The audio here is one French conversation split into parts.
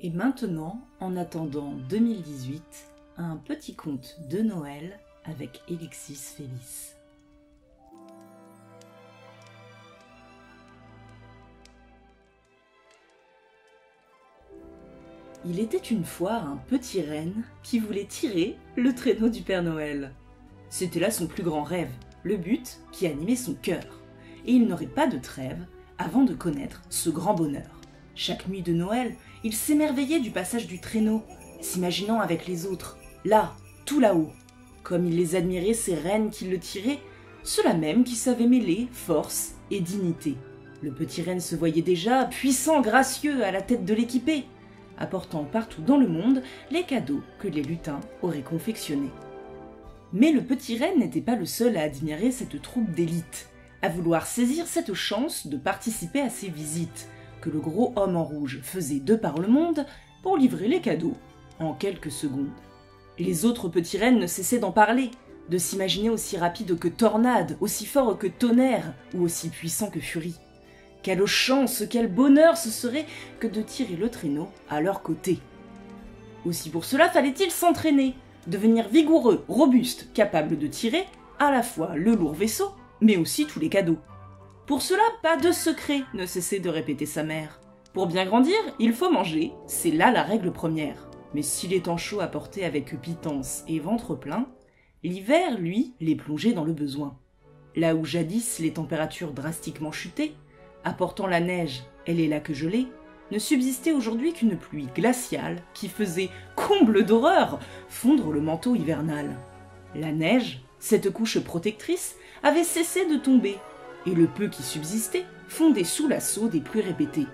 Et maintenant, en attendant 2018, un petit conte de Noël avec Elexis Félix. Il était une fois un petit renne qui voulait tirer le traîneau du Père Noël. C'était là son plus grand rêve, le but qui animait son cœur. Et il n'aurait pas de trêve avant de connaître ce grand bonheur. Chaque nuit de Noël, il s'émerveillait du passage du traîneau, s'imaginant avec les autres, là, tout là-haut. Comme il les admirait, ces rennes qui le tiraient, ceux-là même qui savaient mêler force et dignité. Le petit renne se voyait déjà puissant, gracieux, à la tête de l'équipée, apportant partout dans le monde les cadeaux que les lutins auraient confectionnés. Mais le petit renne n'était pas le seul à admirer cette troupe d'élite, à vouloir saisir cette chance de participer à ces visites que le gros homme en rouge faisait de par le monde pour livrer les cadeaux en quelques secondes. Les autres petits rennes ne cessaient d'en parler, de s'imaginer aussi rapide que tornade, aussi fort que tonnerre ou aussi puissant que furie. Quelle chance, quel bonheur ce serait que de tirer le traîneau à leur côté. Aussi pour cela fallait-il s'entraîner, devenir vigoureux, robuste, capable de tirer à la fois le lourd vaisseau, mais aussi tous les cadeaux. Pour cela, pas de secret, ne cessait de répéter sa mère. Pour bien grandir, il faut manger, c'est là la règle première. Mais si les temps chauds apportaient avec pitance et ventre plein, l'hiver, lui, les plongeait dans le besoin. Là où jadis les températures drastiquement chutaient, apportant la neige et les lacs gelés, ne subsistait aujourd'hui qu'une pluie glaciale qui faisait, comble d'horreur, fondre le manteau hivernal. La neige, cette couche protectrice, avait cessé de tomber, et le peu qui subsistait fondait sous l'assaut des pluies répétées.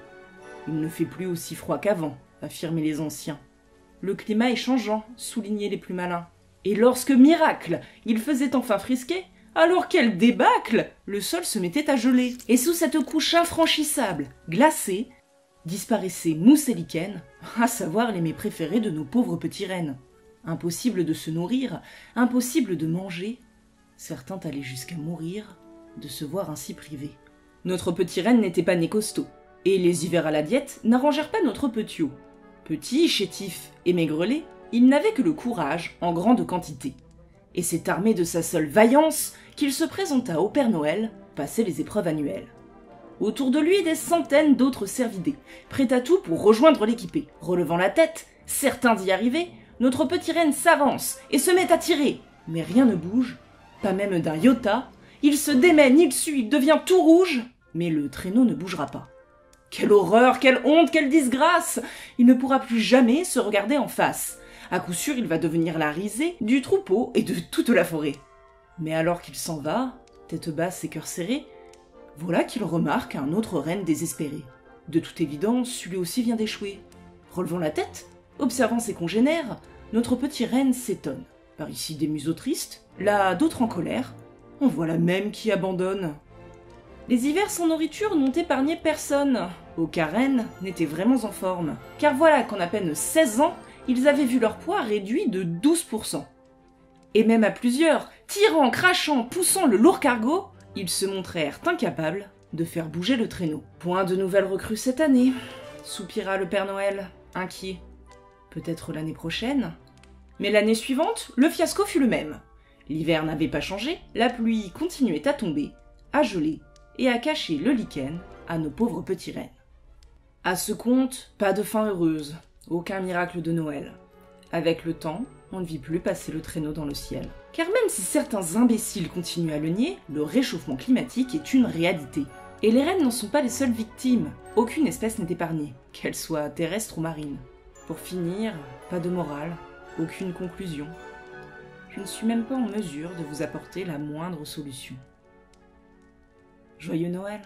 Il ne fait plus aussi froid qu'avant, affirmaient les anciens. Le climat est changeant, soulignaient les plus malins. Et lorsque, miracle, il faisait enfin frisquer, alors quel débâcle! Le sol se mettait à geler, et sous cette couche infranchissable, glacée, disparaissaient mousse et lichen, à savoir les mets préférés de nos pauvres petits rennes. Impossible de se nourrir, impossible de manger. Certains allaient jusqu'à mourir de se voir ainsi privés. Notre petit renne n'était pas né costaud, et les hivers à la diète n'arrangèrent pas notre petiot. Petit, chétif et maigrelet, il n'avait que le courage en grande quantité. Et c'est armé de sa seule vaillance qu'il se présenta au Père Noël passer les épreuves annuelles. Autour de lui, des centaines d'autres cervidés, prêts à tout pour rejoindre l'équipée. Relevant la tête, certain d'y arriver, notre petit renne s'avance et se met à tirer. Mais rien ne bouge, pas même d'un iota. Il se démène, il sue, il devient tout rouge, mais le traîneau ne bougera pas. Quelle horreur, quelle honte, quelle disgrâce! Il ne pourra plus jamais se regarder en face. À coup sûr, il va devenir la risée du troupeau et de toute la forêt. Mais alors qu'il s'en va, tête basse et cœur serré, voilà qu'il remarque un autre renne désespéré. De toute évidence, lui aussi vient d'échouer. Relevant la tête, observant ses congénères, notre petit renne s'étonne. Par ici des museaux tristes, là d'autres en colère. On voit la même qui abandonne. Les hivers sans nourriture n'ont épargné personne. Aucun renne n'était vraiment en forme. Car voilà qu'en à peine 16 ans, ils avaient vu leur poids réduit de 12%. Et même à plusieurs, tirant, crachant, poussant le lourd cargo, ils se montrèrent incapables de faire bouger le traîneau. Point de nouvelles recrues cette année, soupira le Père Noël, inquiet. Peut-être l'année prochaine. Mais l'année suivante, le fiasco fut le même. L'hiver n'avait pas changé, la pluie continuait à tomber, à geler et à cacher le lichen à nos pauvres petits rennes. À ce compte, pas de fin heureuse, aucun miracle de Noël. Avec le temps, on ne vit plus passer le traîneau dans le ciel. Car même si certains imbéciles continuent à le nier, le réchauffement climatique est une réalité. Et les rennes n'en sont pas les seules victimes. Aucune espèce n'est épargnée, qu'elle soit terrestre ou marine. Pour finir, pas de morale, aucune conclusion. Je ne suis même pas en mesure de vous apporter la moindre solution. Joyeux Noël!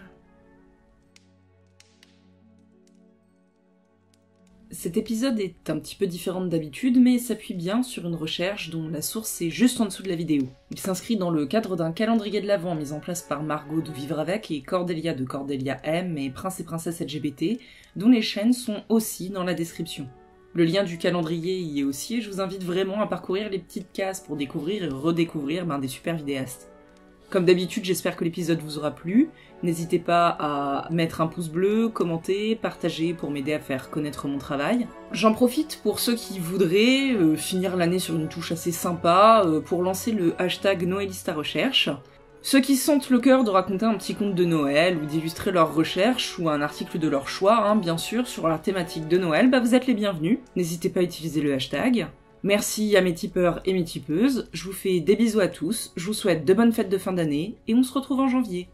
Cet épisode est un petit peu différent d'habitude, mais s'appuie bien sur une recherche dont la source est juste en dessous de la vidéo. Il s'inscrit dans le cadre d'un calendrier de l'Avent mis en place par Margot de Vivre Avec et Cordelia de Cordelia M et Prince et Princesse LGBT, dont les chaînes sont aussi dans la description. Le lien du calendrier y est aussi et je vous invite vraiment à parcourir les petites cases pour découvrir et redécouvrir des super vidéastes. Comme d'habitude, j'espère que l'épisode vous aura plu. N'hésitez pas à mettre un pouce bleu, commenter, partager pour m'aider à faire connaître mon travail. J'en profite pour ceux qui voudraient finir l'année sur une touche assez sympa pour lancer le hashtag Noëlistarecherche. Ceux qui sentent le cœur de raconter un petit conte de Noël ou d'illustrer leurs recherches ou un article de leur choix, bien sûr, sur la thématique de Noël, vous êtes les bienvenus. N'hésitez pas à utiliser le hashtag. Merci à mes tipeurs et mes tipeuses, je vous fais des bisous à tous, je vous souhaite de bonnes fêtes de fin d'année et on se retrouve en janvier.